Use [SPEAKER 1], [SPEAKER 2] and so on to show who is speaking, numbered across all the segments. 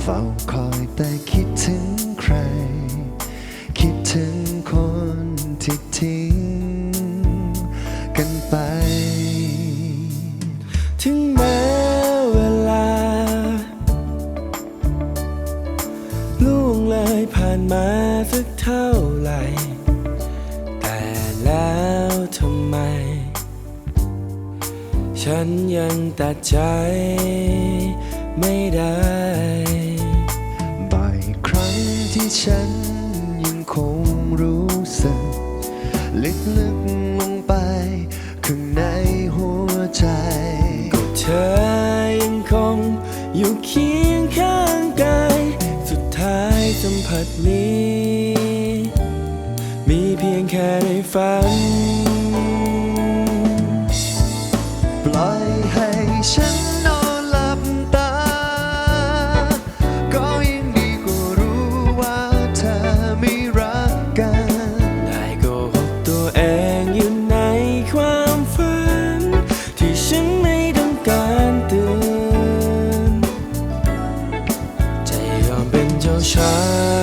[SPEAKER 1] เฝ้าคอยแต่คิดถึงใครคิดถึงคนที่ทิ้งกันไป
[SPEAKER 2] ถึงแม้เวลาล่วงเลยผ่านมาสักเท่าไหร่แต่แล้วทำไมฉันยังตัดใจไม่ได้
[SPEAKER 1] บ่อยครั้งที่ฉันยังคงรู้สึกลึกลงไปข้างในหัวใจ
[SPEAKER 2] ก็เธอยังคงอยู่เคียงข้างกายสุดท้ายสัมผัสนี้มีเพียงแค่ในฝัน
[SPEAKER 1] ปล่อยให้ฉันนอนหลับตาก็ยังดีกว่ารู้ว่าเธอไม่รักกัน
[SPEAKER 2] ได้โกหกตัวเองอยู่ในความฝันที่ฉันไม่ต้องการเตือนจะยอมเป็นเจ้าชา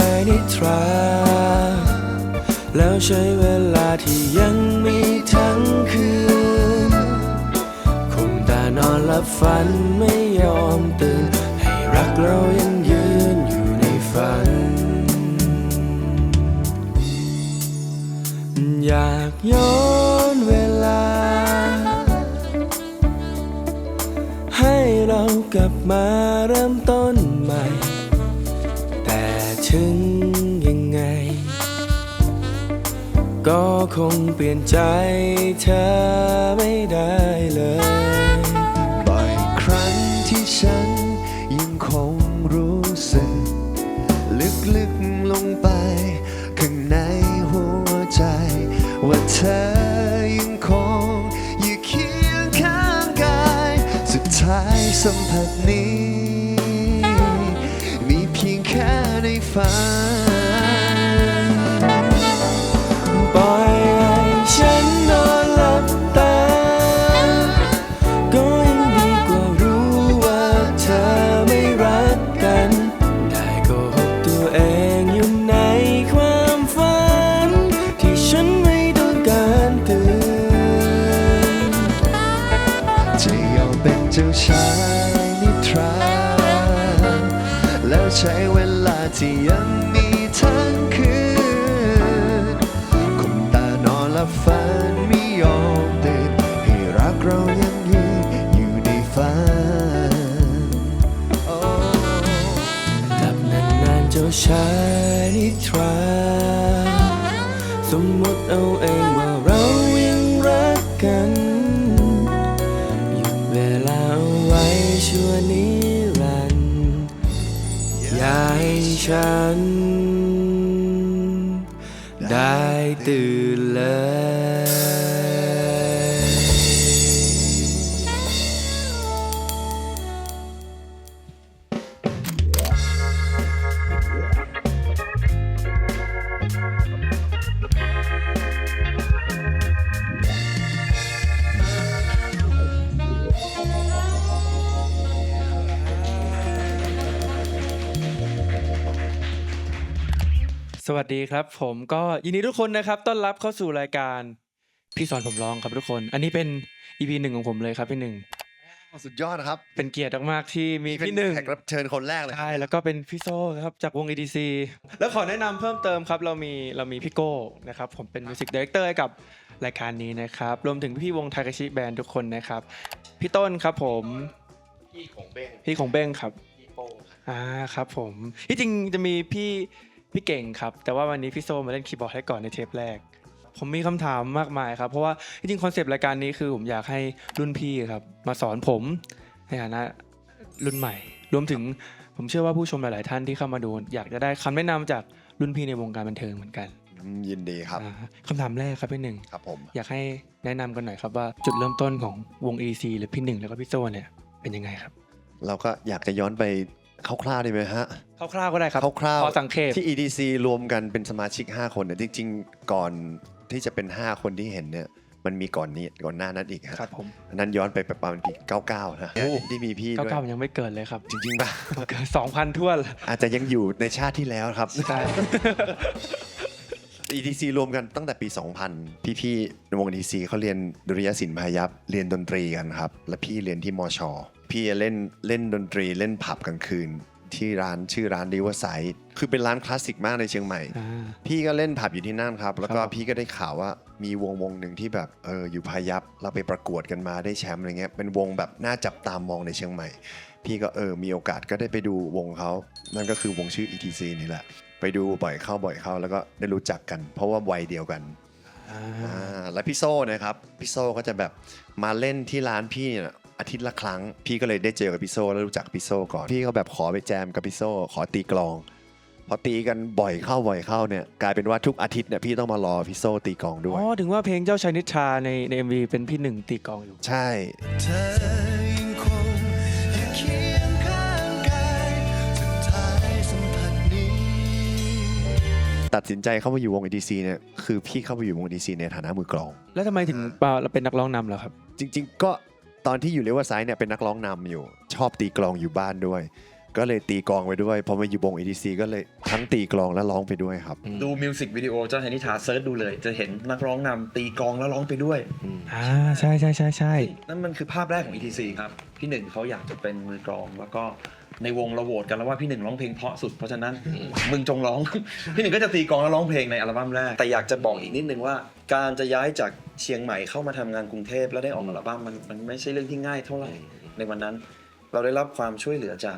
[SPEAKER 2] ยนิทราแล้วใช้เวลาที่ยังมีทั้งคืนคงแต่นอนหลับฝันไม่ยอมตื่นให้รักเรายังยืนอยู่ในฝันอยากย้อนเวลาให้เรากลับมาเริ่มต้นใหม่แต่ถึงยังไงก็คงเปลี่ยนใจเธอไม่ได้เลย
[SPEAKER 1] บ่อยครั้งที่ฉันยังคงรู้สึกลึกลงไปข้างในหัวใจว่าเธอยังคงอยู่เคียงข้างกายสุดท้ายสัมผัสนี้มีเพียงแค่ในฝัน
[SPEAKER 2] ปล่อยให้ฉันนอนหลับตาก็ยังดีกว่ารู้ว่าเธอไม่รักกันได้โกหกตัวเองอยู่ในความฝันที่ฉันไม่ต้องการเตือน
[SPEAKER 1] จะยอมเป็นเจ้าชายนิทราแล้วใช้เวลาที่ยังมีทั้งคืนคงตานอนหลับฝันไม่ยอมตื่นให้รักเรายังยืนอยู่ในฝัน
[SPEAKER 2] หลับนานๆเจ้าชายนิทราสมมติเอาเองว่าเรายังรักกันหยุดเวลาเอาไว้ชั่วนิรันดร์อย่าให้ฉันได้ตื่นเลยสวัสดีครับผมก็ยินดีทุกคนนะครับต้อนรับเข้าสู่รายการพี่สอนผมร้องครับทุกคนอันนี้เป็น EP 1ของผมเลยครับพี่หนึ่ง
[SPEAKER 1] สุดยอดนะครับ
[SPEAKER 2] เป็นเกียรติมากๆที่มีพี่หนึ่ง
[SPEAKER 1] แขกรับเชิญคนแรกเลย
[SPEAKER 2] ใช่แล้วก็เป็นพี่โซ่ครับจากวง EDC แล้วขอแนะนำเพิ่มเติมครับเรามีพี่โก้นะครับผมเป็นมิวสิกดีเรคเตอร์ให้กับรายการนี้นะครับรวมถึงพี่วงทากาชิแบนด์ทุกคนนะครับพี่ต้นครับผมพี่ของเบ้งครับพี่โป้ครับผมที่จริงจะมีพี่เก่งครับแต่ว่าวันนี้พี่โซมาเล่นคีย์บอร์ดให้ก่อนในเทปแรกผมมีคำถามมากมายครับเพราะว่าจริงๆคอนเซปต์รายการนี้คือผมอยากให้รุ่นพี่ครับมาสอนผมในฐานะรุ่นใหม่รวมถึงผมเชื่อว่าผู้ชมหลายๆท่านที่เข้ามาดูอยากจะได้คำแนะนำจากรุ่นพี่ในวงการบันเทิงเหมือนกัน
[SPEAKER 1] ยินดีครับ
[SPEAKER 2] คำถามแรกครับพี่หนึ่ง
[SPEAKER 1] ครับผม
[SPEAKER 2] อยากให้แนะนำกันหน่อยครับว่าจุดเริ่มต้นของวง EDC หรือพี่หนึ่งแล้วก็พี่โซเนี่ยเป็นยังไงครับ
[SPEAKER 1] เราก็อยากจะย้อนไปคร่าวๆได้ไหมฮะ
[SPEAKER 2] คร่าวๆก็ได้ครับ
[SPEAKER 1] คร่าว
[SPEAKER 2] ๆพอสังเกต
[SPEAKER 1] ที่ EDC รวมกันเป็นสมาชิก5คนเนี่ยจริงๆก่อนที่จะเป็น5คนที่เห็นเนี่ย มันมีก่อนหน้านั้นอีก
[SPEAKER 2] ครับผม
[SPEAKER 1] อันนั้นย้อนไปประมาณปี99นะที่มีพี่ด้วย
[SPEAKER 2] 99มันยังไม่เกิดเลยครับ
[SPEAKER 1] จริงๆป่ะ
[SPEAKER 2] เกิด 2,000ทั่วน
[SPEAKER 1] อาจจะยังอยู่ในชาติที่แล้วครับ
[SPEAKER 2] ใช่
[SPEAKER 1] ETC รวมกันตั้งแต่ปี 2000 พี่ๆในวง ETC เขาเรียนดุริยศิลป์พายัพเรียนดนตรีกันครับ และพี่เรียนที่มช พี่เล่นดนตรีเล่นผับกลางคืน ที่ร้านชื่อร้าน Riverside คือเป็นร้านคลาสสิกมากในเชียงใหม่ พี่ก็เล่นผับอยู่ที่นั่นครับ แล้วก็
[SPEAKER 2] ครับ
[SPEAKER 1] พี่ก็ได้ข่าวว่ามีวงหนึ่งที่แบบอยู่พายัพเราไปประกวดกันมาได้แชมป์อะไรเงี้ยเป็นวงแบบน่าจับตามองในเชียงใหม่ พี่ก็มีโอกาสก็ได้ไปดูวงเขานั่นก็คือวงชื่อ ETC นี่แหละ ไปดูบ่อยเข้าแล้วก็ได้รู้จักกัน เพราะว่าวัยเดียวกันและพี่โซ่นะครับพี่โซ่ก็จะแบบมาเล่นที่ร้านพี่เนี่ยอาทิตย์ละครั้งพี่ก็เลยได้เจอกับพี่โซ่แล้วรู้จักพี่โซ่ก่อนพี่ก็แบบขอไปแจมกับพี่โซ่ขอตีกลองพอตีกันบ่อยเข้าเนี่ยกลายเป็นว่าทุกอาทิตย์เนี่ยพี่ต้องมารอพี่โซ่ตีกลองด้วย
[SPEAKER 2] อ๋อถึงว่าเพลงเจ้าชายนิทราใน MV เป็นพี่หนึ่งตีกลองอยู่
[SPEAKER 1] ใช่
[SPEAKER 3] เธอยังคงอยู่เคียงข้างกายสุดท้ายสัมผัสนี้
[SPEAKER 1] ตัดสินใจเข้ามาอยู่วง ETC เนี่ยคือพี่เข้ามาอยู่วง ETC ในฐานะมือกลอง
[SPEAKER 2] แล้วทำไมถึงเราเป็นนักร้องนำเหรอครับ
[SPEAKER 1] จริงๆก็ตอนที่อยู่เลเวอร์ไซด์เนี่ยเป็นนักร้องนำอยู่ ชอบตีกลองอยู่บ้านด้วย ก็เลยตีกลองไปด้วยพอมาอยู่วง ETC ก็เลยทั้งตีกลองและร้องไปด้วยครับ
[SPEAKER 4] ดูมิวสิกวิดีโอเจ้าชายนิทราเซิร์ชดูเลย จะเห็นนักร้องนำตีกลองแล้วร้องไปด้วย
[SPEAKER 2] ใช่ใช่ใช่ใช่
[SPEAKER 4] นั่นมันคือภาพแรกของ ETC ครับ พี่หนึ่งเขาอยากจะเป็นมือกลอง แล้วก็ในวงเราโหวตกันแล้วว่าพี่หนึ่งร้องเพลงเพราะสุดเพราะฉะนั้นมึงจงร้อง พี่หนึ่งก็จะตีกลองแล้วร้องเพลงในอัลบั้มแรกแต่อยากจะบอกอีกนิดนึงว่า การจะย้ายจากเชียงใหม่เข้ามาทำงานกรุงเทพแล้วได้ออกอัลบั้มมันไม่ใช่เรื่องที่ง่ายเท่าไหร่ในวันนั้น เราได้รับความช่วยเหลือจาก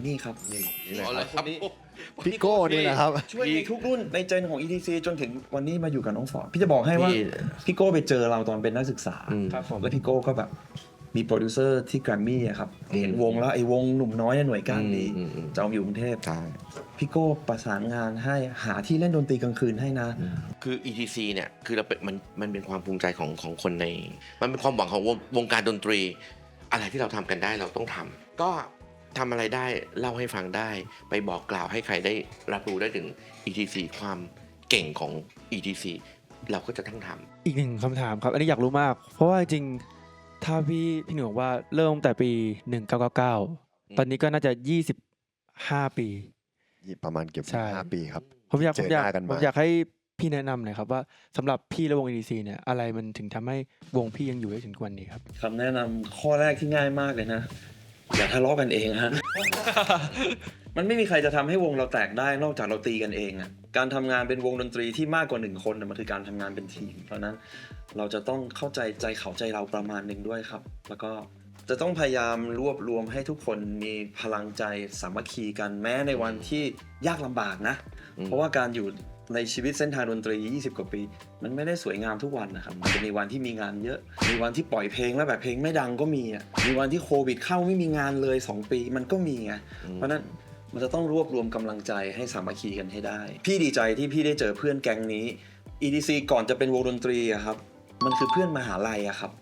[SPEAKER 4] นี่ครับนี่
[SPEAKER 1] พี่โก้นี่แหละครับ
[SPEAKER 4] ช่วยในทุกรุ่นในเจนของ ETC จนถึงวันนี้มาอยู่กับน้องฟอร์ดพี่จะบอกให้ว่าพี่โก้ไปเจอเราตอนเป็นนักศึกษา
[SPEAKER 2] ครับผม
[SPEAKER 4] แล้วพี่โก้ก็แบบมีโปรดิวเซอร์ที่แกรมมี่อะครับเห็นวงแล้วไอ้วงหนุ่มน้อยหน่วยก้านดีจะเอาอยู่กรุงเทพพี่โก้ประสานงานให้หาที่เล่นดนตรีกลางคืนให้นะ
[SPEAKER 5] คือ ETC เนี่ยคือเราเป็นมันเป็นความภูมิใจของคนในมันเป็นความหวังของวงการดนตรี อะไรที่เราทำกันได้เราต้องทำก็ทำอะไรได้เล่าให้ฟังได้ ไปบอกกล่าวให้ใครได้รับรู้ได้ถึง ETC ความเก่งของ ETC เราก็จะทั้งทำ
[SPEAKER 2] อีกหนึ่งคำถามครับอันนี้อยากรู้มาก เพราะว่าจริงๆถ้าพี่หนึ่งบอกว่าเริ่มตั้งแต่ปี 1999 ตอนนี้ก็น่าจะ 25 ปี
[SPEAKER 1] ประมาณเกือบ
[SPEAKER 2] ใช่
[SPEAKER 1] 5 ปีครับ
[SPEAKER 2] ผมอยาก
[SPEAKER 1] เจอหน้ากันมา
[SPEAKER 2] ผมอยากให้พี่แนะนำหน่อยครับว่าสำหรับพี่และวง ETC เนี่ยอะไรมันถึงทำให้วงพี่ยังอยู่ได้ถึงทุกวันนี้ครับ
[SPEAKER 4] คำแนะนำข้อแรกที่ง่ายมากเลยนะ อย่าทะเลาะกันเองฮะ มันไม่มีใครจะทำให้วงเราแตกได้นอกจากเราตีกันเองอะการทำงานเป็นวงดนตรีที่มากกว่า1คนน่ะมันคือการทำงานเป็นทีม เพราะฉะนั้นเราจะต้องเข้าใจใจเขาใจเราประมาณหนึ่งด้วยครับ แล้วก็จะต้องพยายามรวบรวมให้ทุกคนมีพลังใจสามัคคีกันแม้ในวันที่ยากลำบากนะ เพราะว่าการอยู่ในชีวิตเส้นทางดนตรี 20 กว่าปี มันไม่ได้สวยงามทุกวันนะครับ มันจะมีวันที่มีงานเยอะ มีวันที่ปล่อยเพลงแล้วแบบเพลงไม่ดังก็มีอ่ะ มีวันที่โควิดเข้าไม่มีงานเลย 2 ปี มันก็มีไง เพราะฉะนั้นมันจะต้องรวบรวมกำลังใจให้สามัคคีกันให้ได้ พี่ดีใจที่พี่ได้เจอเพื่อนแก๊งนี้ ETC ก่อนจะเป็นวงดนตรีอะครับ มันคือเพื่อนมหาลัยอะครับ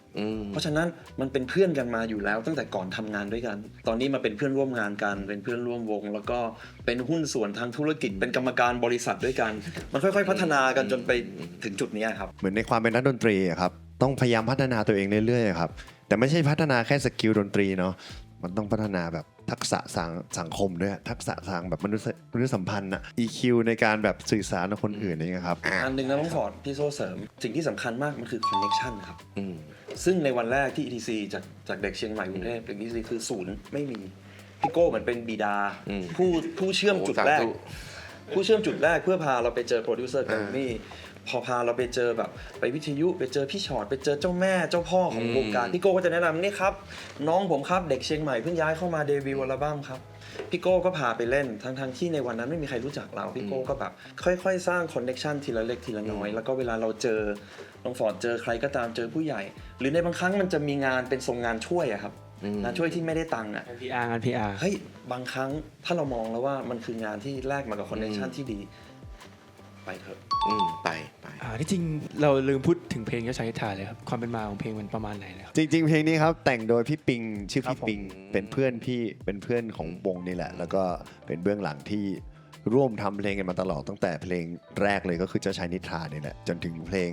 [SPEAKER 4] เพราะฉะนั้นมันเป็นเพื่อนกันมาอยู่แล้วตั้งแต่ก่อนทำงานด้วยกัน ตอนนี้มาเป็นเพื่อนร่วมงานกัน เป็นเพื่อนร่วมวง แล้วก็เป็นหุ้นส่วนทางธุรกิจ เป็นกรรมการบริษัทด้วยกัน มันค่อยๆพัฒนากันจนไปถึงจุดนี้ครับ
[SPEAKER 1] เหมือนในความเป็นนักดนตรีอะครับต้องพยายามพัฒนาตัวเองเรื่อยๆครับแต่ไม่ใช่พัฒนาแค่สกิลดนตรีเนาะมันต้องพัฒนาแบบทักษะสังคมด้วยทักษะทางแบบมนุษยสัมพันธ์อะ EQ ในการแบบสื่อสารกับคนอื่นนี่ครับ
[SPEAKER 4] อันหนึ่งนะน้องฟอร์ดพี่โซ่เสริม สิ่งที่สำคัญมากมันคือคอนเน c ชันครับ ซึ่งในวันแรกที่ ETC จากเด็กเชียงใหม่กรุงเทพเด็ก ETC คือศูนย์ไม่มีพี่โก้เหมือนเป็นบิดาผู้เชื่อมจุดแรก ผู้เชื่อมจุดแรกเพื่อพาเราไปเจอโปรดิวเซอร์แกรมมี่พอพาเราไปเจอแบบไปวิทยุไปเจอพี่ชอตไปเจอเจ้าแม่เจ้าพ่อของวงการพี่โก้ก็จะแนะนำนี่ครับน้องผมครับเด็กเชียงใหม่เพิ่งย้ายเข้ามาเดบิวต์อัลบั้มครับพี่โก้ก็พาไปเล่นทั้งที่ในวันนั้นไม่มีใครรู้จักเราพี่โก้ก็แบบค่อยๆสร้างคอนเนคชั่นทีละเล็กทีละน้อยแล้วก็เวลาเราเจอน้องฟอร์ดเจอใครก็ตามเจอผู้ใหญ่ หรือในบางครั้งมันจะมีงานเป็นทรงงานช่วยอะครับงานช่วยที่ไม่ได้ตังค์อะ
[SPEAKER 2] งาน PR
[SPEAKER 4] เฮ้ยบางครั้งถ้าเรามองแล้วว่ามันคืองานที่แลกมากับคอนเนคชั่นที่ดีไปเถอะ
[SPEAKER 5] ไป
[SPEAKER 2] ที่จริงเราลืมพูดถึงเพลงเจ้าชายนิทราเลยครับความเป็นมาของเพลงมันประมาณไหนเลยครับ
[SPEAKER 1] จริงๆเพลงนี้ครับแต่งโดยพี่ปิงชื่อ
[SPEAKER 2] ครับ
[SPEAKER 1] พี่ปิง
[SPEAKER 2] ผม
[SPEAKER 1] เป็นเพื่อนพี่เป็นเพื่อนของวงนี่แหละ แล้วก็เป็นเบื้องหลังที่ร่วมทำเพลงกันมาตลอดตั้งแต่เพลงแรกเลยก็คือเจ้าชายนิทราเนี่ยแหละจนถึงเพลง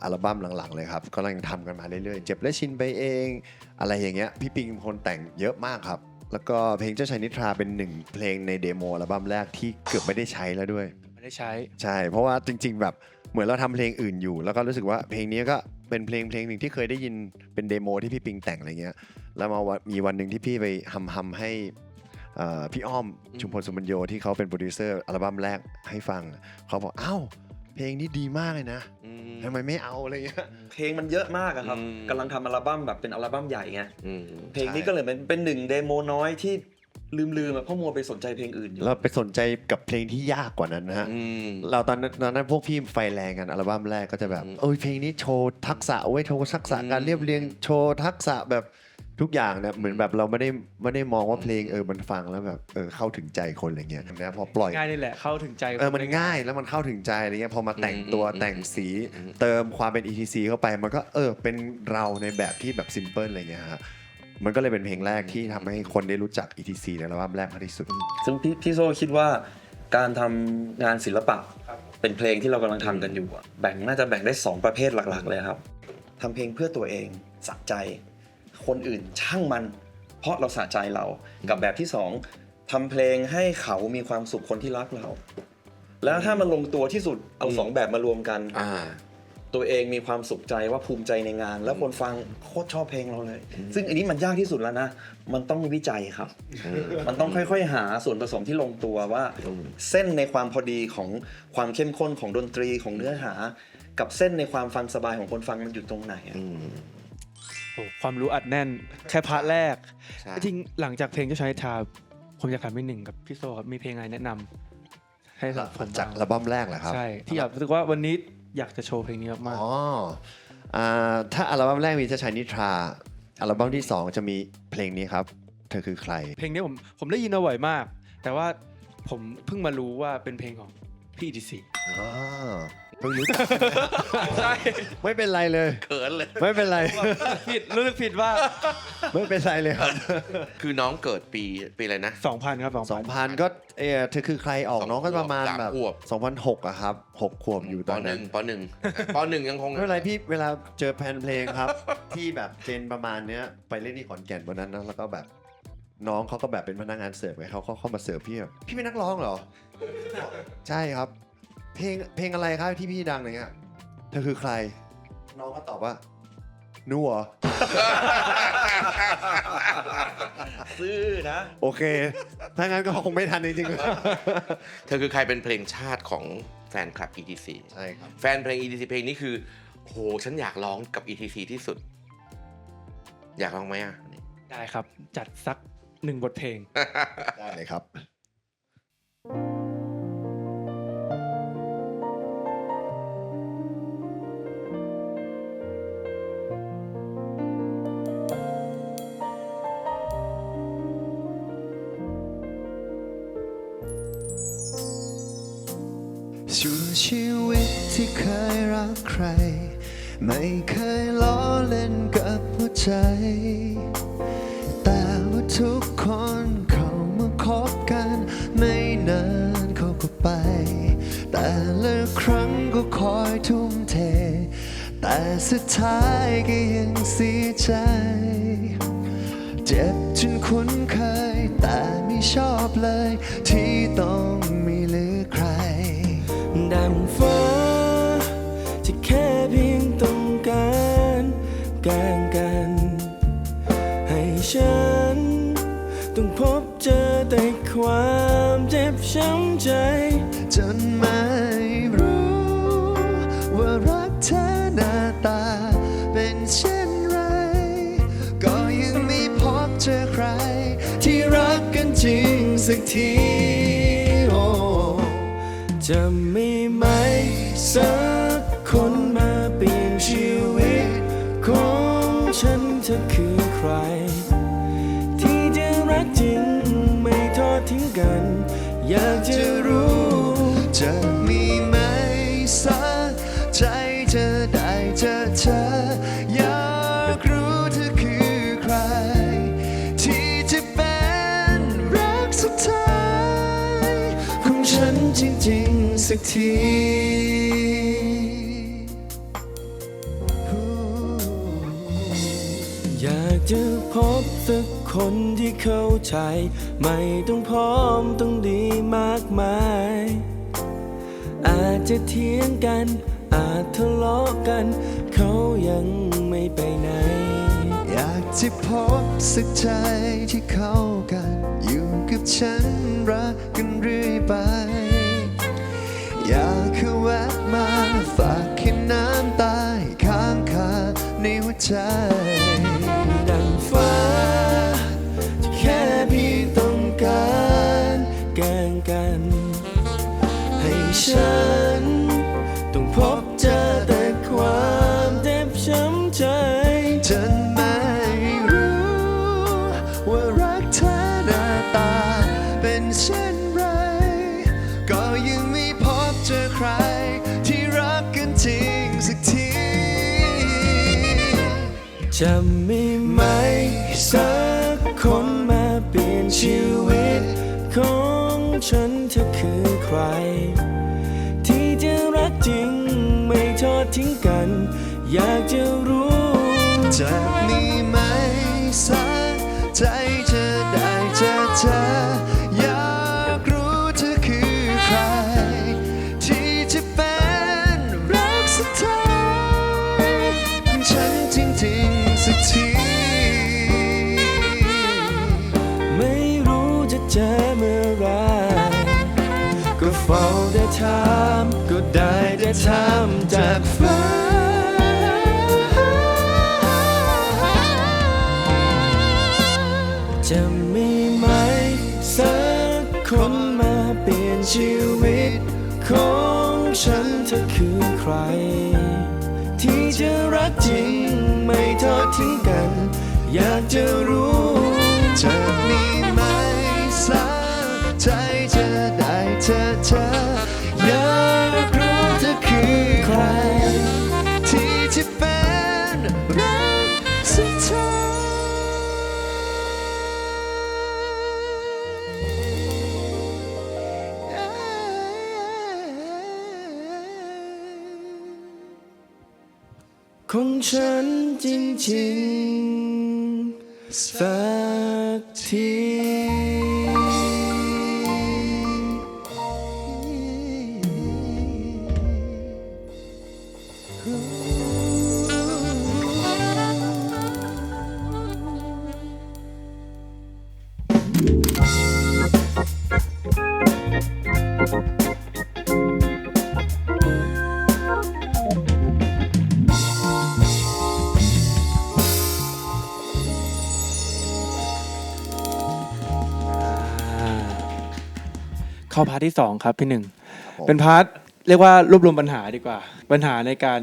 [SPEAKER 1] อัลบั้มหลังๆเลยครับก็ยังทำกันมาเรื่อยๆเจ็บและชินไปเองอะไรอย่างเงี้ยพี่ปิงเป็นคนแต่งเยอะมากครับแล้วก็เพลงเจ้าชายนิทราเป็นหนึ่งเพลงในเดโมอัลบั้มแรกที่เกือบไม่ได้ใช้แล้วด้วย
[SPEAKER 2] ไม่ได้ใช้
[SPEAKER 1] ใช่เพราะว่าจริงๆแบบเหมือนเราทำเพลงอื่นอยู่ แล้วก็รู้สึกว่าเพลงนี้ก็เป็นเพลงหนึ่งที่เคยได้ยินเป็นเดโมที่พี่ปิงแต่งอะไรเงี้ยแล้วมีวันหนึ่งที่พี่ไปทำให้พี่อ้อมชุมพลสุบรรณโยที่เขาเป็นโปรดิวเซอร์อัลบั้มแรกให้ฟังเขาบอกอ้าวเพลงนี้ดีมากเลยนะทำไมไม่เอาอะไรเงี้ย
[SPEAKER 4] เพลงมันเยอะมากอะครับ
[SPEAKER 5] อืม
[SPEAKER 4] กำลังทำอัลบั้มแบบเป็นอัลบั้มใหญ่ไง
[SPEAKER 5] อืม
[SPEAKER 4] เพลงนี้ก็เลยเป็นหนึ่งเดโมน้อยที่ลืมๆอะเพราะมัวไปสนใจเพลงอื่นอยู่
[SPEAKER 1] เราไปสนใจกับเพลงที่ยากกว่านั้นนะฮะ
[SPEAKER 5] อืม
[SPEAKER 1] เราตอนนั้นพวกพี่ไฟแรงกันอัลบั้มแรกก็จะแบบเอ้ยเพลงนี้โชว์ทักษะโชว์ทักษะการเรียบเรียงโชว์ทักษะแบบทุกอย่างเนี่ยเหมือนแบบเราไม่ได้มองว่าเพลงมันฟังแล้วแบบเข้าถึงใจคนอะไรเงี้ยนะพอปล่อย
[SPEAKER 2] ง่ายนี่แหละเข้าถึงใจ
[SPEAKER 1] มันง่ายแล้วมันเข้าถึงใจอะไรเงี้ยพอมาแต่งตัวแต่งสีเติมความเป็น ETC เข้าไปมันก็เป็นเราในแบบที่แบบซิมเพิลอะไรเงี้ยฮะมันก็เลยเป็นเพลงแรกที่ทำให้คนได้รู้จัก ETC ในอัลบั้มแรกมากที่สุด
[SPEAKER 4] ซึ่งพี่โซคิดว่าการทำงานศิลปะเป็นเพลงที่เรากำลังทำกันอยู่อะน่าจะแบ่งได้2ประเภทหลักๆเลยครับทำเพลงเพื่อตัวเองสะใจคนอื่นช่างมันเพราะเราสะใจเรากับแบบที่2ทำเพลงให้เขามีความสุขคนที่รักเรา แล้วถ้ามันลงตัวที่สุดเอา2แบบมารวมกัน ตัวเองมีความสุขใจว่าภูมิใจในงาน แล้วคนฟังโคตรชอบเพลงเราเลย ซึ่งอันนี้มันยากที่สุดแล้วนะ มันต้องวิจัยครับ มันต้องค่อยๆหาส่วนผสมที่ลงตัวว่าเส้นในความพอดีของความเข้มข้นของดนตรีของเนื้อหา กับเส้นในความฟังสบายของคนฟังมันอยู่ตรงไหนอะ
[SPEAKER 2] โอ้ความรู้อัดแน่นแค่พาร์ทแรก
[SPEAKER 5] ใช่
[SPEAKER 2] จริงหลังจากเพลงเจ้าชายนิทราผมอยากถามพี่หนึ่งกับพี่โซครับมีเพลงอะไรแนะนำให้สำหรับผม
[SPEAKER 1] จากอัลบั้มแรกเหรอครับ
[SPEAKER 2] ใช่ที่อยากรู้สึกว่าวันนี้อยากจะโชว์เพลงนี้มาก
[SPEAKER 1] ถ้าอัลบั้มแรกมีเจ้าชายนิทราอัลบั้มที่2จะมีเพลงนี้ครับเธอคือใคร
[SPEAKER 2] เพลงนี้ผมได้ยินมาบ่อยมาก แต่ว่าผมเพิ่งมารู้ว่าเป็นเพลงของพี่ ETC
[SPEAKER 1] เพิ่งรู้จัก
[SPEAKER 2] ใช่
[SPEAKER 1] ไม่เป็นไรเลย
[SPEAKER 5] เขินเลย
[SPEAKER 1] ไม่เป็นไร
[SPEAKER 2] รู้สึกผิดว่า
[SPEAKER 1] ไม่เป็นไรเลยครับ
[SPEAKER 5] คือน้องเกิดปีอะไรนะ
[SPEAKER 2] 2,000 ครับ
[SPEAKER 1] 2,000 ก็เธอคือใครออกน้องก็ประมาณ
[SPEAKER 5] สาม
[SPEAKER 1] แบบ
[SPEAKER 5] ขวบ
[SPEAKER 1] 2006อะครับ6 ขวบอยู่ตอนนั้น
[SPEAKER 5] ปหนึ่งปหนึ่งยังคง
[SPEAKER 1] ไม่เป็นไรพี่เวลาเจอแฟนเพลงครับ ที่แบบเจนประมาณเนี้ยไปเล่นที่ขอนแก่นวันนั้นนะแล้วก็แบบน้องเขาก็แบบเป็นพนักงานเสิร์ฟไงเขาเข้ามาเสิร์ฟพี่แบบพี่เป็นนักร้องเหรอ ใช่ครับ เพลงอะไรครับที่พี่ดังอะไรเงี้ยเธอคือใคร น้องก็ตอบว่าหนูเหรอ
[SPEAKER 4] ซื่อนะ
[SPEAKER 1] โอเค ถ้างั้นก็คงไม่ทันจริง
[SPEAKER 5] เธอคือใครเป็นเพลงชาติของแฟนคลับ ETC
[SPEAKER 1] ๆ ใช่ครับ
[SPEAKER 5] แฟนเพลง ETC เพลงนี้คือโหฉันอยากร้องกับ ETC ที่สุด อยากร้องไหมอ่ะ
[SPEAKER 2] ได้ครับ จัดสัก1 บทเพลง
[SPEAKER 1] ได้เลยครับ
[SPEAKER 3] สู่ชีวิตที่เคยรักใคร ไม่เคยล้อเล่นกับหัวใจ แต่ว่าทุกคนเขามาคบกันไม่นานเขาก็ไป แต่ละครั้งก็คอยทุ่มเท แต่สุดท้ายก็ยังเสียใจ เจ็บจนคุ้นเคยแต่ไม่ชอบเลยที่ต้องมีเหลือใคร
[SPEAKER 6] ดังฟ้าที่แค่เพียงต้องการแกล้งกัน ให้ฉันต้องพบเจอแต่ความเจ็บช้ำใจ
[SPEAKER 3] จนไม่รู้ว่ารักเธอหน้าตาเป็นเช่นไร ก็ยังไม่พบเจอใคร ที่รักกันจริงสักทีโอ้
[SPEAKER 6] จะมีไหมสักคนมาเปลี่ยนชีวิตของฉันเธอคือใคร ที่จะรักจริงไม่ทอดทิ้งกัน อยากจะรู้
[SPEAKER 3] จะมีไหมสักใจจะได้เจอเธอ อยากรู้เธอคือใคร ที่จะเป็นรักสุดท้ายของฉันจริงๆสักที
[SPEAKER 6] คนที่เข้าใจไม่ต้องพร้อมต้องดีมากมาย อาจจะเถียงกันอาจทะเลาะกันเขายังไม่ไปไหน
[SPEAKER 3] อยากจะพบสักใจที่เข้ากันอยู่กับฉันรักกันเรื่อยไปอยากแค่แวะมาฝากแค่น้ำตาข้างคาในหัวใจ
[SPEAKER 6] ดังฟ้าที่แค่เพียงต้องการแกล้งกันให้ฉันต้องพบเจอแต่ความเจ็บช้ำใจ
[SPEAKER 3] จนไม่รู้ว่ารักเธอหน้าตาเป็นเช่นไรก็ยังไม่พบเจอใครที่รักกันจริงสักที
[SPEAKER 6] จะมีไหมสักคนมาเปลี่ยนชีวิตของฉันเธอคือใครที่จะรักจริงไม่ทอดทิ้งกันอยากจะรู้
[SPEAKER 3] จะมีไหมสักใจจะได้เจอเธออยากรู้เธอคือใครที่จะเป็นรักสุดท้ายของฉันจริงๆสักที
[SPEAKER 6] ไม่รู้จะเจอเมื่อไรก็เฝ้าแต่ถามก็ได้แต่ถามจากฟ้าจะมีไหมสักคนมาเปลี่ยนชีวิตของฉันเธอคือใครที่จะรักจริงไม่ทอดทิ้งกันอยากจะรู้
[SPEAKER 3] จะมีไหมสักใจจะได้เจอเธออยากรู้เธอคือใครที่จะเป็นรักสุดท้าย
[SPEAKER 6] ของฉันจริงๆสักที
[SPEAKER 2] เข้าพาร์ทที่2ครับพี่หนึ่งเป็นพาร์ทเรียกว่ารวบรวมปัญหาดีกว่าปัญหาในการ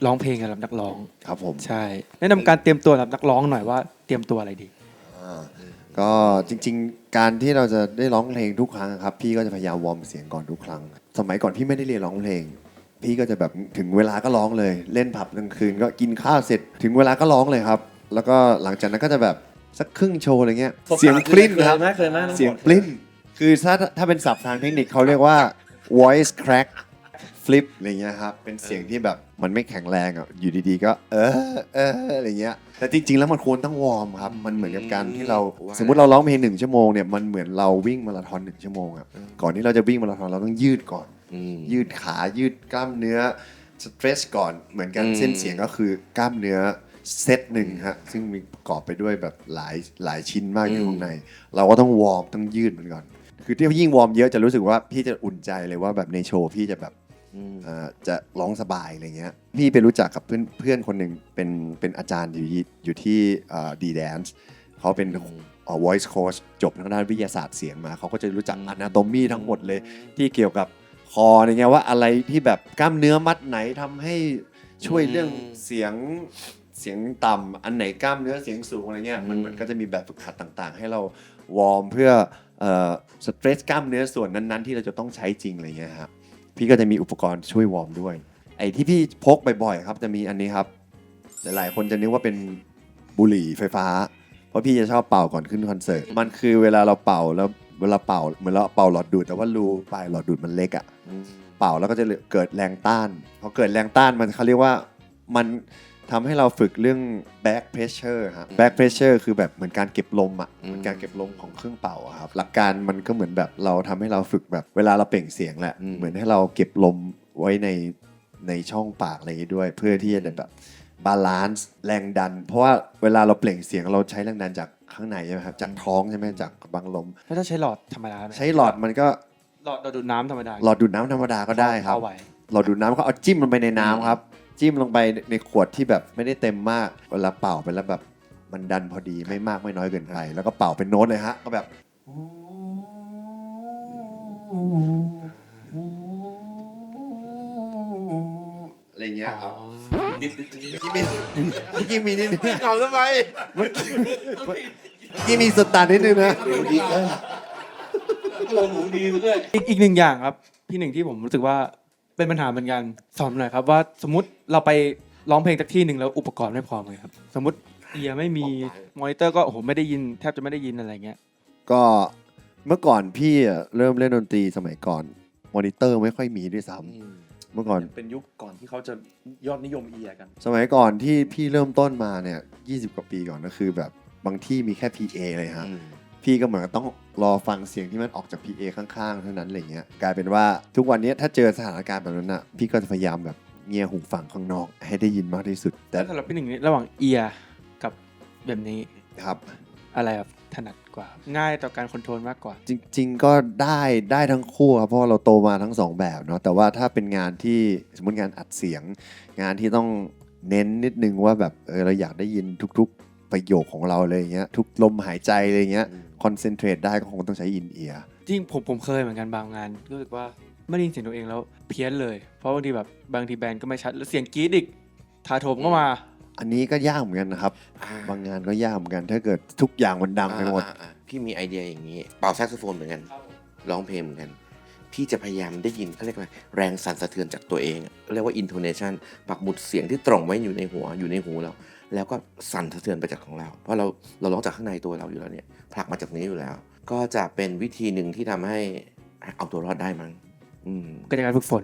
[SPEAKER 2] ร้องเพลงสำหรับนักร้อง
[SPEAKER 1] ครับผม
[SPEAKER 2] ใช่แนะนำการเตรียมตัวสำหรับนักร้องหน่อยว่าเตรียมตัวอะไรดี
[SPEAKER 1] ก็จริงๆการที่เราจะได้ร้องเพลงทุกครั้งครับพี่ก็จะพยายามวอร์มเสียงก่อนทุกครั้งสมัยก่อนพี่ไม่ได้เรียนร้องเพลงพี่ก็จะแบบถึงเวลาก็ร้องเลยเล่นผับกลางคืนก็กินข้าวเสร็จถึงเวลาก็ร้องเลยครับแล้วก็หลังจากนั้นก็จะแบบสักครึ่งโชว์อะไรเงี้ยเสียงปลิ้นครับเสียงปลิ้นคือถ้าเป็นศัพท์ทางเทคนิคเขาเรียกว่า voice crack flip อะไรเงี้ยครับเป็นเสียงที่แบบมันไม่แข็งแรงอ่ะอยู่ดีๆก็อะไรเงี้ยแต่จริงๆแล้วมันควรต้องวอร์มครับมันเหมือนกับการที่เราสมมุติเราร้องเพลง1 ชั่วโมงเนี่ยมันเหมือนเราวิ่งมาราธอน1 ชั่วโมงอ่ะก่อนที่เราจะวิ่งมาราธอนเราต้องยืดก่อนยืดขายืดกล้ามเนื้อสเตรชก่อนเหมือนกันเส้นเสียงก็คือกล้ามเนื้อเซตหนึ่งฮะซึ่งมีประกอบไปด้วยแบบหลายชิ้นมากอยู่ข้างในเราก็ต้องวอร์มต้องยืดมันก่อนคือที่ยิ่งวอร์มเยอะจะรู้สึกว่าพี่จะอุ่นใจเลยว่าแบบในโชว์พี่จะแบบจะร้องสบายอะไรเงี้ยพี่ไปรู้จักกับเพื่อนคนหนึ่งเป็นอาจารย์อยู่ที่ดีแดนซ์เขาเป็นvoice coach จบทางด้านวิทยาศาสตร์เสียงมาเขาก็จะรู้จัก anatomy ทั้งหมดเลยที่เกี่ยวกับคออะไรเงี้ยว่าอะไรที่แบบกล้ามเนื้อมัดไหนทำให้ช่วยเรื่องเสียงต่ำอันไหนกล้ามเนื้อเสียงสูงอะไรเงี้ยมันก็จะมีแบบฝึกหัดต่างๆให้เราวอร์มเพื่อสเตรสกล้ามเนื้อส่วนนั้นๆที่เราจะต้องใช้จริงอะไรเงี้ยครับพี่ก็จะมีอุปกรณ์ช่วยวอร์มด้วยไอ้ที่พี่พกบ่อยๆครับจะมีอันนี้ครับหลายๆคนจะนึกว่าเป็นบุหรี่ไฟฟ้าเพราะพี่จะชอบเป่าก่อนขึ้นคอนเสิร์ตมันคือเวลาเราเป่าแล้วเวลาเป่าเหมือนเราเป่าหลอดดูดแต่ว่ารูปลายหลอดดูดมันเล็กอ่ะเป่าแล้วก็จะเกิดแรงต้านพอเกิดแรงต้านมันเขาเรียกว่ามัน
[SPEAKER 3] ทำให้เราฝึกเรื่อง back pressure ฮะ back pressure คือแบบเหมือนการเก็บลมอ่ะเหมือนการเก็บลมของเครื่องเป่าอะครับหลักการมันก็เหมือนแบบเราทำให้เราฝึกแบบเวลาเราเปล่งเสียงแหละเหมือนให้เราเก็บลมไว้ในช่องปากอะไรอย่างงี้ด้วยเพื่อที่จะแบบบาลานซ์แรงดันเพราะว่าเวลาเราเปล่งเสียงเราใช้แรงดันจากข้างในใช่ไหมครับจากท้องใช่ไหมจากบังลม
[SPEAKER 2] แล้วถ้าใช้หลอดธรรมดาไหม
[SPEAKER 3] ใช้หลอดมันก็
[SPEAKER 2] หลอดดูดน้ำธรรมดา
[SPEAKER 3] หลอดดูดน้ำธรรมดาก็ได้ครับ
[SPEAKER 2] เอาไว้
[SPEAKER 3] หลอดดูดน้ำก็เอาจิ้มลงไปในน้ำครับจิ้มลงไปในขวดที่แบบไม่ได้เต็มมากเวลาเป่าไปแล้วแบบมันดันพอดีไม่มากไม่น้อยเกินไปแล้วก็เป่าเป็นโน้ตเลยฮะก็แบบอะไรเงี้ยครับเมื่อกี้มีนิดนึง
[SPEAKER 5] เอาทำไม
[SPEAKER 3] เมื่อกี้มีสตาร์ทนิดนึงนะ
[SPEAKER 2] อีกหนึ่งอย่างครับพี่หนึ่งที่ผมรู้สึกว่าเป็นปัญหาเหมือนกันสอนหน่อยครับว่าสมมติเราไปร้องเพลงจากที่หนึ่งแล้วอุปกรณ์ไม่พร้อมเลยครับสมมติเอียไม่มีมอนิเตอร์ก็โอ้โหไม่ได้ยินแทบจะไม่ได้ยินอะไรเงี้ย
[SPEAKER 3] ก็เมื่อก่อนพี่เริ่มเล่นดนตรีสมัยก่อนมอนิเตอร์ไม่ค่อยมีด้วยซ้ำเมื่อก่อน
[SPEAKER 4] เป็นยุคก่อนที่เขาจะยอดนิยมเอียกัน
[SPEAKER 3] สมัยก่อนที่พี่เริ่มต้นมาเนี่ย20 กว่าปีก่อนก็คือแบบบางที่มีแค่ PA เลยฮะพี่ก็เหมือนกับต้องรอฟังเสียงที่มันออกจาก PA ข้างๆเท่านั้นอะไรเงี้ยกลายเป็นว่าทุกวันนี้ถ้าเจอสถานการณ์แบบนั้นน่ะพี่ก็จะพยายามแบบเงี่ยหูฟังข้างนอกให้ได้ยินมากที่สุดแต่
[SPEAKER 2] แล้วสำหรับพี่หนึ่งนี่ระหว่างเอียกับแบบนี้
[SPEAKER 3] ครับ
[SPEAKER 2] อะไรแบบถนัดกว่า ง่ายต่อการคอนโทรลมากกว่า
[SPEAKER 3] จริงๆก็ได้ทั้งคู่ครับเพราะว่าเราโตมาทั้งสองแบบเนาะแต่ว่าถ้าเป็นงานที่สมมติงานอัดเสียง งานที่ต้องเน้นนิดนึงว่าแบบเราอยากได้ยินทุกๆประโยคของเราเลยอย่างเงี้ยทุกลมหายใจอะไรเงี้ยคอนเซนเทรตได้ก็คงต้องใช้อินเอียร์
[SPEAKER 2] จริงผมเคยเหมือนกันบางงานรู้สึกว่าไม่ได้ยินเสียงตัวเองแล้วเพี้ยนเลยเพราะบางทีแบบบางทีแบนด์ก็ไม่ชัดแล้วเสียงกรี๊ดอีกถาโถมก็มา
[SPEAKER 3] อันนี้ก็ยากเหมือนกันนะครับบางงานก็ยากเหมือนกันถ้าเกิดทุกอย่างมันดังไปหมด
[SPEAKER 5] พี่มีไอเดียอย่างนี้เป่าแซกโซโฟนเหมือนกันร้องเพลงเหมือนกันพี่จะพยายามได้ยินเขาเรียกว่าแรงสั่นสะเทือนจากตัวเองเรียกว่า intonation ปักหมุดเสียงที่ตรงไว้อยู่ในหัวอยู่ในหูเราแล้วก็สั่นสะเทือนไปจากของเราเพราะเราร้องจากข้างในตัวเราอยู่แล้วเนี่ยผลักมาจากนี้อยู่แล้ว ก็จะเป็นวิธีหนึ่งที่ทำให้เอาตัวรอดได้มั้ง
[SPEAKER 2] เกิดจากการฝึกฝน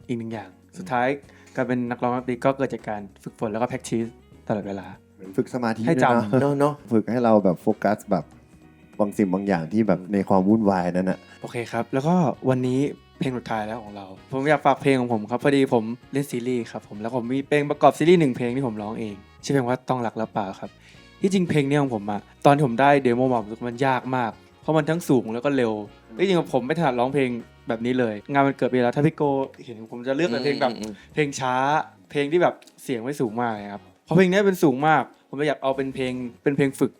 [SPEAKER 2] อีกหนึ่งอย่าง สุดท้ายการเป็นนักร้องนักดนตรีก็เกิดจากการฝึกฝนแล้วก็ practice ตลอดเวลา
[SPEAKER 3] ฝึกสมาธิ
[SPEAKER 2] ให้
[SPEAKER 3] ด้วย
[SPEAKER 2] จำ
[SPEAKER 3] เนาะ
[SPEAKER 5] เนาะ
[SPEAKER 3] ฝึกให้เราแบบโฟกัสแบบบางสิ่งบางอย่างที่แบบในความวุ่นวายนั้นนะ
[SPEAKER 2] โอเคครับ แล้วก็วันนี้เพลงสุดท้ายแล้วของเรา ผมอยากฝากเพลงของผมครับพอดีผมเล่นซีรีส์ครับผมแล้วผมมีเพลงประกอบซีรีส์1เพลงที่ผมร้องเองชื่อเพลงว่าต้องรักและเปล่าครับที่จริงเพลงนี้ของผมอะตอนที่ผมได้เดโมมาผมรู้สึกมันยากมากเพราะมันทั้งสูงแล้วก็เร็วที่จริงผมไม่ถนัดร้องเพลงแบบนี้เลยงานมันเกิดไปแล้วถ้าพี่โกเห็นผมจะเลือกแต่เพลงแบบเพลงช้าเพลงที่แบบเสียงไม่สูงมากครับเพราะเพลงนี้เป็นสูงมากผมเลยอยากเอาเป็นเพลงฝึก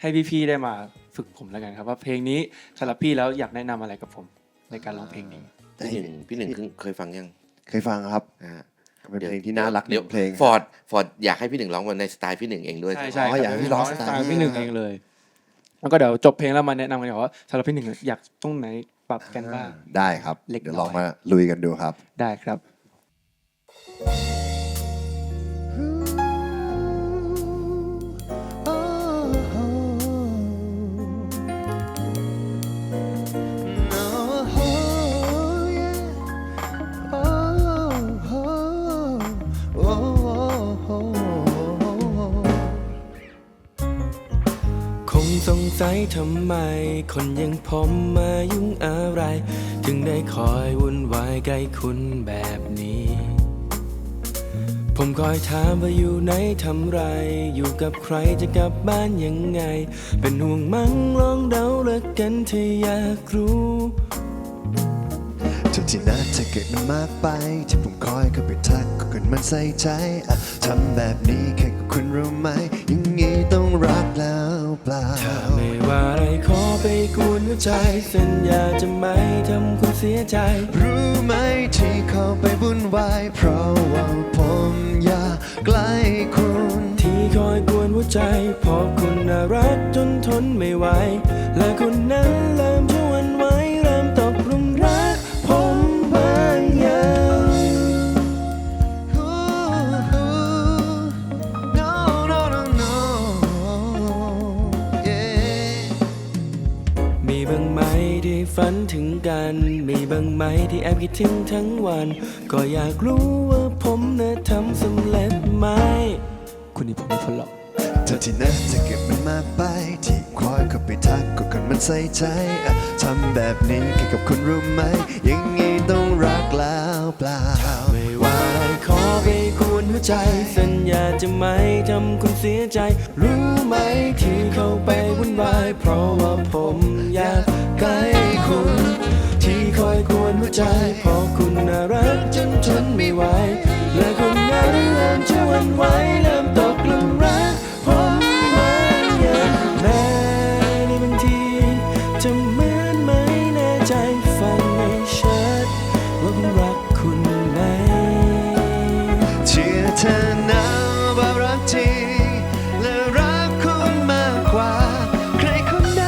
[SPEAKER 2] ให้พี่ๆได้มาฝึกผมแล้วกันครับว่าเพลงนี้สำหรับพี่แล้วอยากแนะนำอะไรกับผมในการร้องเพลงนี้
[SPEAKER 5] พี่หนึ่งเคยฟังยัง
[SPEAKER 3] เคยฟังครับเป็นเพลงที่น่ารักหนึ่งเพลง
[SPEAKER 5] ฟอร์ดอยากให้พี่หนึ่งร้องในสไตล์พี่หนึ่งเองด้วย
[SPEAKER 2] ใช่
[SPEAKER 3] อ๋ออยากให้พี่ร้องสไตล์
[SPEAKER 2] พี่หนึ่งเองเลย แล้วก็เดี๋ยวจบเพลงแล้วมาแนะนำกันว่าสำหรับพี่หนึ่งอยากตรงไหนปรับกันบ้าง
[SPEAKER 3] ได้ครับ
[SPEAKER 2] เล็กน้อย
[SPEAKER 3] เดี๋ยวลองมาลุยกันดูครับ
[SPEAKER 2] ได้ครับ
[SPEAKER 6] คงสงสัยทำไมคนอยังผมมายุ่งอะไร ถึงได้คอยวุ่นวายใกล้คุณแบบนี้ ผมคอยถามว่าอยู่ไหนทำไร อยู่กับใครจะกลับบ้านยังไง เป็นห่วงมั้งลองเดาละกันถ้าอยากรู้
[SPEAKER 3] ทุกที่นะถ้าเกิดมันมากไปที่ผมคอยเข้าไปทักก็เกิดมันใส่ใจทำแบบนี้แค่กับคุณรู้ไหมอย่างงี้ต้องรักแล้วเปล่า
[SPEAKER 6] ถ้าไม่ว่าอะไรขอไปกวนหัวใจสัญญาจะไม่ทำคุณเสียใจ
[SPEAKER 3] รู้ไหมที่เข้าไปวุ่นวายเพราะว่าผมอยากใกล้คุณ
[SPEAKER 6] ที่คอยกวนหัวใจเพราะคุณน่ารักจนทนไม่ไหวและคุณนั้นเริ่มจะหวั่นไหวเริ่มตกหลุมรักผมบางอย่าง
[SPEAKER 3] No no no no yeah
[SPEAKER 6] มีบ้างไหมที่ฝันถึงกันมีบ้างไหมที่แอบคิดถึงทั้งวันก็อยากรู้ว่าผมน่ะทำสำเร็จไหม
[SPEAKER 2] คุณนี่ผมไม่พ้นหรอก
[SPEAKER 3] เธอที่นั้นจะเก็บมันมากไปที่คอยเข้าไปทักก็คนมันใส่ใจอะทำแบบนี้แค่กับคนรู้ไหมยังไงต้องรักแล้วเปล่า
[SPEAKER 6] ไม่ว่าอะไรขอไปกวนหัวใจ สัญญาจะไม่ทำคุณเสียใจ รู้ไหมที่เข้าไปวุ่นวาย เพราะว่าผมอยากใกล้คุณ ที่คอยกวนหัวใจ เพราะคุณน่ารักจนทนไม่ไหว และคนนั้นเริ่มจะหวั่นไหวเริ่มตกหลุมรักผมเหมือนอย่างแม้ในบางทีจะเหมือนไม่แน่ใจฟังไม่ชัดว่าผมรักคุณไหม
[SPEAKER 3] เชื่อเธอนะว่ารักจริงและรักคุณมากกว่าใครคนใด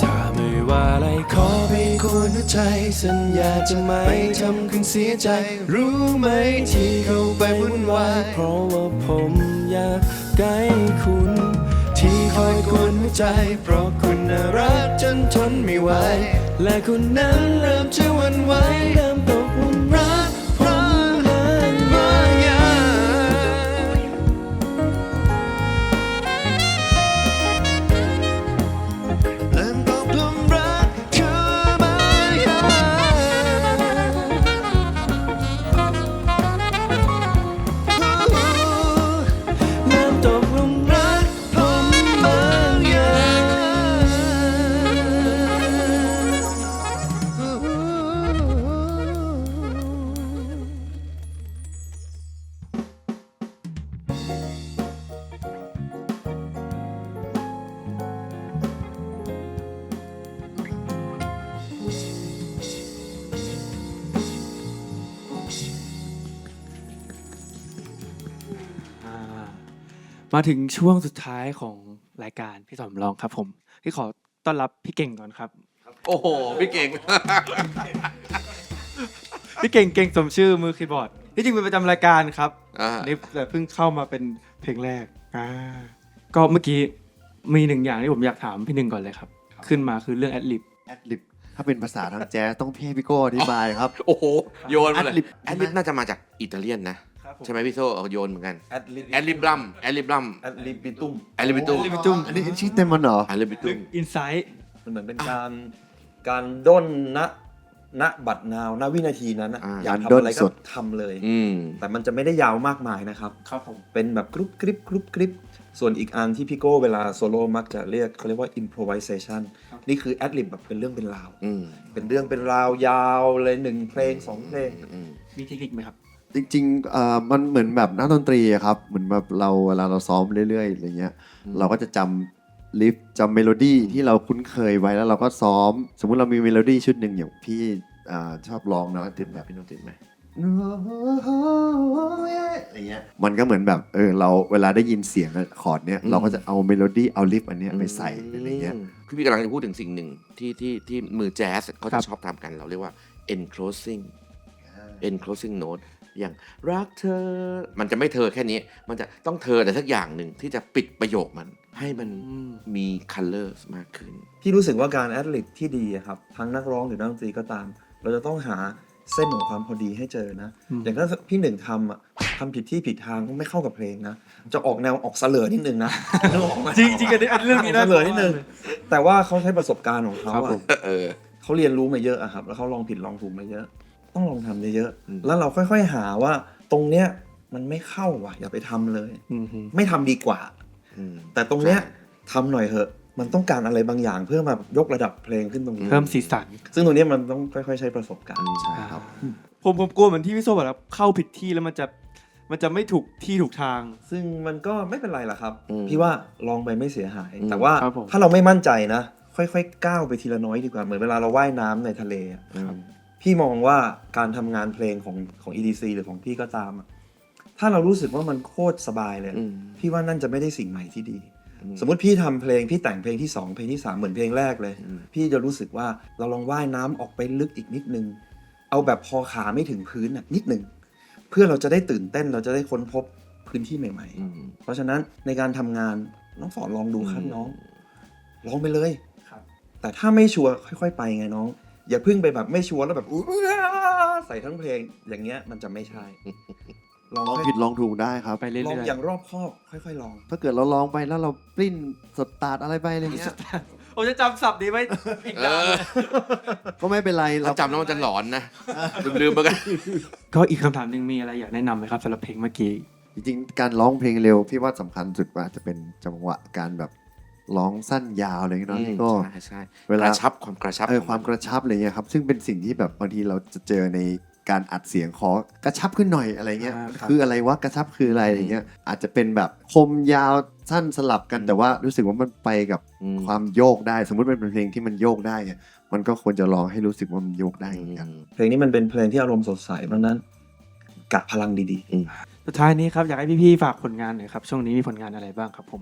[SPEAKER 6] ถ้าไม่ว่าอะไรขอไปกวนหัวใจ สัญญาจะไม่ทำคุณเสียใจ รู้ไหมที่เข้าไปวุ่นวาย เพราะว่าผมอยากใกล้คุณ ที่คอยกวนหัวใจ เพราะคุณน่ารักจนทนไม่ไหว และคุณนั้นเริ่มจะหวั่นไหวเริ่มตกหลุมรักผมเหมือนอย่าง
[SPEAKER 3] เริ่มตกหลุมรักเธอมาอย่าง
[SPEAKER 6] เริ่มตกหลุมรักผมบางอย่าง
[SPEAKER 2] อ่ามาถึงช่วงสุดท้ายของรายการพี่สมรองครับผมที่ขอต้อนรับพี่เก่งก่อนครับ
[SPEAKER 5] โอ้โห พี่เก่ง
[SPEAKER 2] พี่เก่งเก่งสมชื่อมือคีย์บอร์ดที่จริงเป็นประจำรายการครับ
[SPEAKER 5] อ่า
[SPEAKER 2] นี่แต่เพิ่งเข้ามาเป็นเพลงแรกก็เมื่อกี้มีหนึ่งอย่างที่ผมอยากถามพี่หนึ่งก่อนเลยครับ ขึ้นมาคือเรื่องแอดลิบ
[SPEAKER 1] แอดลิบถ้าเป็นภาษาทางแจ๊สต้องพี่โก้อธิบายครับ
[SPEAKER 5] โอ้โห โยนมาเลย
[SPEAKER 1] Ad-lib
[SPEAKER 5] แอดลิบน่าจะมาจากอิตาเลียนนะ ใช่ไหมพี่โซ่เอาโยนเหมือนกัน
[SPEAKER 4] แอดลิ
[SPEAKER 5] แอดลิบลัมแอดลิบลัม
[SPEAKER 4] แอดลิบิตุ้ม
[SPEAKER 5] แอดลิบิตุม
[SPEAKER 2] ลิบิตุม
[SPEAKER 1] อันนี้ชื่อเต็มมันเหรอ
[SPEAKER 5] แอดลิบิตุม
[SPEAKER 2] อินไซต์
[SPEAKER 4] มันเหมือนเป็นการด้นณบัดนาวณวินาทีนั้นอะ
[SPEAKER 5] อ่า
[SPEAKER 4] อยาก
[SPEAKER 1] การ
[SPEAKER 4] ทำ
[SPEAKER 1] ด้น
[SPEAKER 4] อะไร
[SPEAKER 1] ส
[SPEAKER 4] ก็
[SPEAKER 1] ด
[SPEAKER 4] ทำเลย
[SPEAKER 5] อืม
[SPEAKER 4] แต่มันจะไม่ได้ยาวมากมายนะครับ
[SPEAKER 2] ครับผม
[SPEAKER 4] เป็นแบบกรุ๊ปกริบกรุ๊ปกริบส่วนอีกอันที่พี่โก้เวลาโซโล่มักจะเรียกเขาเรียกว่า improvisation นี่คือแอดลิบแบบเป็นเรื่องเป็นราว
[SPEAKER 5] อืม
[SPEAKER 4] เป็นเรื่องเป็นราวยาวเลย1 เพลง 2 เพลง
[SPEAKER 5] อืม
[SPEAKER 2] มีเทคนิคไหมครับ
[SPEAKER 1] จริงๆมันเหมือนแบบนักดนตรีอะครับ เหมือนแบบเราเวลาเราซ้อมเรื่อยๆอะไรเงี้ย เราก็จะจำลิฟจำเมโลดี้ที่เราคุ้นเคยไว้แล้วเราก็ซ้อม สมมุติเรามีเมโลดี้ชุดหนึ่งอย่างพี่ชอบร้องเนาะติดแบบพี่โน้ตติดไหมอะไรเงี้ยมันก็เหมือนแบบเราเวลาได้ยินเสียงคอร์ดเนี้ยเราก็จะเอาเมโลดี้เอาลิฟอันเนี้ยไปใส่อะไรเงี้ย
[SPEAKER 5] คือพี่กำลังจะพูดถึงสิ่งหนึ่งที่มือแจ๊สเขา
[SPEAKER 2] ครั
[SPEAKER 5] จะ
[SPEAKER 2] บ
[SPEAKER 5] ชอบทำกันเราเรียกว่า enclosing note อย่างรักเธอ มันจะไม่เธอแค่นี้ มันจะต้องเธอแต่สักอย่างหนึ่งที่จะปิดประโยคมัน ให้มันมี colors มากขึ้น
[SPEAKER 4] พี่รู้สึกว่าการแอดลิบที่ดีอะครับทั้งนักร้องหรือนักดนตรีก็ตาม เราจะต้องหาเส้นของความพอดีให้เจอนะ อย่างถ้าพี่หนึ่งทำผิดที่ผิดทางก็ไม่เข้ากับเพลงนะ จะออกแนวออกเสลอนิดนึงนะ
[SPEAKER 2] จริงจริงอันนี้เรื่องนี้
[SPEAKER 4] อ
[SPEAKER 2] นะ
[SPEAKER 4] อกเสลอนิดนึง แต่ว่าเขาใช้ประสบการณ์ของเขา
[SPEAKER 2] ครับผ
[SPEAKER 4] อะ
[SPEAKER 2] ม
[SPEAKER 5] เออ
[SPEAKER 4] เขาเรียนรู้มาเยอะอะครับ แล้วเขาลองผิดลองถูกมาเยอะ ต้องลองทำเยอะ
[SPEAKER 5] อืม
[SPEAKER 4] ๆแล้วเราค่อยๆหาว่าตรงเนี้ยมันไม่เข้าว่ะอย่าไปทำเลย
[SPEAKER 2] อืมฮึ
[SPEAKER 4] ไม่ทำดีกว่า
[SPEAKER 5] อืม
[SPEAKER 4] แต่ตรงเนี้ยทำหน่อยเถอะ มันต้องการอะไรบางอย่างเพื่อมายกระดับเพลงขึ้นตรงนี้
[SPEAKER 2] เพิ่มสีสัน
[SPEAKER 4] ซึ่งตรงเนี้ยมันต้องค่อยๆใช้ประสบการณ์
[SPEAKER 1] ใช่ครับ
[SPEAKER 2] ผมกลัวเหมือนที่พี่โซบอกครับเข้าผิดที่แล้วมันจะไม่ถูกที่ถูกทาง
[SPEAKER 4] ซึ่งมันก็ไม่เป็นไรล่ะครับ
[SPEAKER 5] อืม
[SPEAKER 4] พี่ว่าลองไปไม่เสียหาย
[SPEAKER 5] อืม
[SPEAKER 4] แต่ว่า
[SPEAKER 2] ครับผม
[SPEAKER 4] ถ้าเราไม่มั่นใจนะ ค่อยๆก้าวไปทีละน้อยดีกว่า เหมือนเวลาเราว่ายน้ำในทะเลอะ พี่มองว่าการทำงานเพลงของ EDC หรือของพี่ก็ตามอะถ้าเรารู้สึกว่ามันโคตรสบายเลย
[SPEAKER 5] อืม
[SPEAKER 4] พี่ว่านั่นจะไม่ได้สิ่งใหม่ที่ดี สมมติพี่ทำเพลงพี่แต่งเพลงที่ 2 เพลงที่ 3 เหมือนเพลงแรกเลย พี่จะรู้สึกว่าเราลองว่ายน้ำออกไปลึกอีกนิดนึง เอาแบบพอขาไม่ถึงพื้นน่ะนิดนึงเพื่อเราจะได้ตื่นเต้นเราจะได้ค้นพบพื้นที่ใหม่ๆ เพราะฉะนั้นในการทำงานน้องสอนลองดูครับน้องลองไปเลย
[SPEAKER 2] ครับ
[SPEAKER 4] แต่ถ้าไม่ชัวร์ค่อยๆไปไงน้อง อย่าเพิ่งไปแบบไม่ชัวร์แล้วแบบใส่ทั้งเพลงอย่างเงี้ยมันจะไม่ใช่ ลอง
[SPEAKER 3] ลอง
[SPEAKER 4] ค่อย
[SPEAKER 3] ผิดลองถูกได้ครับ
[SPEAKER 2] ไปเรื่
[SPEAKER 4] ลอง
[SPEAKER 2] อย
[SPEAKER 4] อย่างรอบคอบค่อยๆลอง
[SPEAKER 3] ถ้าเกิดเราลองไปแล้วเราปริ้นสดตาร์ทอะไรไปอะไรเงี้ย
[SPEAKER 2] ๆผมจะจำศัพท์นี้ไว้อีกนานเลย
[SPEAKER 3] ก็ไม่เป็นไร
[SPEAKER 5] เราจำแล้วมันจะหลอนนะ ลืมๆไปกัน
[SPEAKER 2] ก็อีกคำถามหนึ่งมีอะไรอยากแนะนำไหมครับสำหรับเพลงเมื่อกี้
[SPEAKER 3] จริงๆ การร้องเพลงเร็วพี่ว่าสำคัญสุดว่าจะเป็นจังหวะการแบบร้องสั้นยาวอะไรเงี้ยเนาะก็
[SPEAKER 5] ใช่
[SPEAKER 3] เว
[SPEAKER 5] ก
[SPEAKER 3] ลา
[SPEAKER 5] ระชับความกระชับ
[SPEAKER 3] ความกระชับอะไรเงี้ยครับซึ่งเป็นสิ่งที่แบบบางทีเราจะเจอในการอัดเสียงขอกระชับขึ้นหน่อยอะไรเงี้ย
[SPEAKER 2] ครับ
[SPEAKER 3] คืออะไรวะกระชับคืออะไรอะไรเงี้ยอาจจะเป็นแบบคมยาวสั้นสลับกันแต่ว่ารู้สึกว่ามันไปกับความโยกได้ สมมุติมันเป็นเพลงที่มันโยกได้เนี่ยมันก็ควรจะร้องให้รู้สึกว่ามันโยกได้เหมือนกัน
[SPEAKER 4] เพลงนี้มันเป็นเพลงที่อารมณ์สดใสเพราะฉะนั้นกะพลังดี
[SPEAKER 2] สุดท้ายนี้ครับอยากให้พี่ๆฝากผลงานหน่อยครับช่วงนี้มีผลงานอะไรบ้างครับผม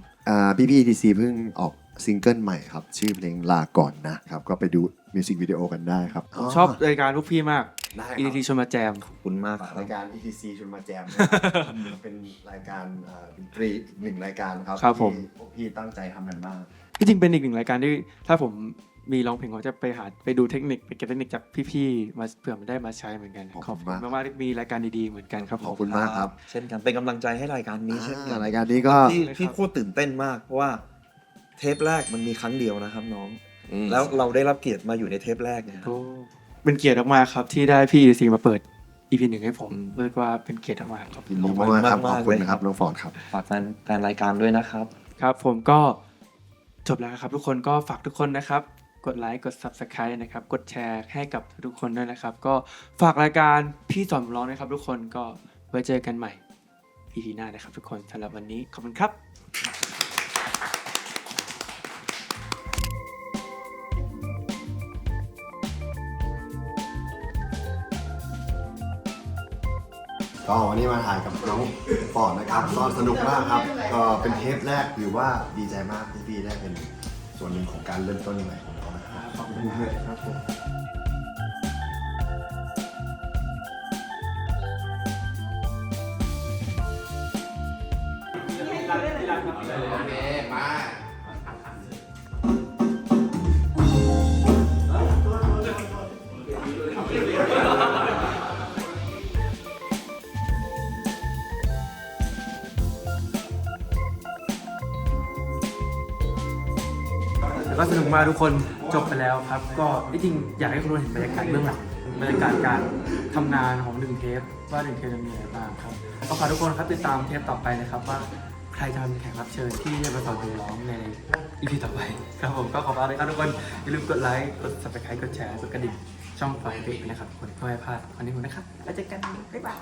[SPEAKER 3] พี่ ETC เพิ่งออกซิงเกิลใหม่ครับชื่อเพลงลาก่อนนะครับก็ไปดูมิวสิกวิดีโอกันได้ครับ
[SPEAKER 2] ผมชอบรายการพวกพี่มาก
[SPEAKER 3] ได้
[SPEAKER 2] EDT ชวนมาแจม
[SPEAKER 4] ๆขอบคุณมากค
[SPEAKER 3] ฝาก
[SPEAKER 4] รับ
[SPEAKER 3] รายการ ETC ชวนมาแจม เป็นรายการดนตรีอีกหนึ่งรายการครับ
[SPEAKER 2] ครับผม
[SPEAKER 3] ที่พวกพี่ตั้งใจทำกันมาก
[SPEAKER 2] ที่จริงเป็นอีกหนึ่งรายการที่ถ้าผมมีร้องเพลงผมจะไปดูเทคนิคไปเก็บเทคนิคจากพี่ๆมาเผื่อมันได้มาใช้เหมือนกัน
[SPEAKER 3] ขอบ
[SPEAKER 2] ขอบ
[SPEAKER 3] คุ
[SPEAKER 2] คุณ
[SPEAKER 3] ณ
[SPEAKER 2] มากๆที่มีรายการดีๆเหมือนกันครับ
[SPEAKER 3] ขอบคุณมากครับ
[SPEAKER 4] เช่นกันเป็นกำลังใจให้รายการนี้เช่นกัน
[SPEAKER 3] รายการนี้ก็
[SPEAKER 4] พี่โคตรตื่นเต้นมากเพราะว่าเทปแรกมันมีครั้งเดียวนะครับน้อง
[SPEAKER 5] อืม
[SPEAKER 4] แล้วเราได้รับเกียรติมาอยู่ในเทปแรกเนี่ย
[SPEAKER 2] โอ้เป็นเกียรติมากๆครับที่ได้พี่ EDC มาเปิด EP 1ให้ผมเรียกว่าเป็นเกียรติมากๆครับ
[SPEAKER 3] ยินดีมากๆครับขอบคุณนะครับน้องฟอร์ดครับ
[SPEAKER 4] ฝากแฟนรายการด้วยนะครับ
[SPEAKER 2] ครับผมก็จบแล้วครับทุกคนก็ฝากทุกคนนะครับกดไลค์กด Subscribe นะครับกดแชร์ให้กับทุกคนด้วยนะครับก็ฝากรายการพี่สอนร้องนะครับทุกคนก็ไว้เจอกันใหม่ EP หน้านะครับทุกคนสำหรับวันนี้ขอบคุณครับ
[SPEAKER 3] ก็วันนี้มาถ่ายกับน้องฟอร์ดนะครับก็สนุกมากครับก็เป็นเทปแรกถือว่าดีใจมากที่พี่ได้เป็นส่วนหนึ่งของการเริ่มต้นใหม่ของเรานะครับ
[SPEAKER 2] ขอบคุณมากเลยครับผม
[SPEAKER 5] มา
[SPEAKER 2] แล้วก็สนุกมากทุกคนจบไปแล้วครับ ก็ที่จริงอยากให้คุณเห็นบรรยากาศเบื้องหลังบรรยากาศการทำงานของ1เทปว่า1เทปจะมีอะไรบ้างครับก็ฝากทุกคนครับติดตามเทปต่อไปนะครับว่าใครจะเป็นแขกรับเชิญที่จะมาสอนเพลงร้องใน EP ต่อไปครับผมก็ขอฝากด้วยครับทุกคนอย่าลืมกดไลค์กด Subscribe กดแชร์กดกระดิ่งช่องไฟเบรกนะครับทุกคนเพื่อไม่พลาดวันนี้ผมนะครับแล้วเจอกันบ๊ายบาย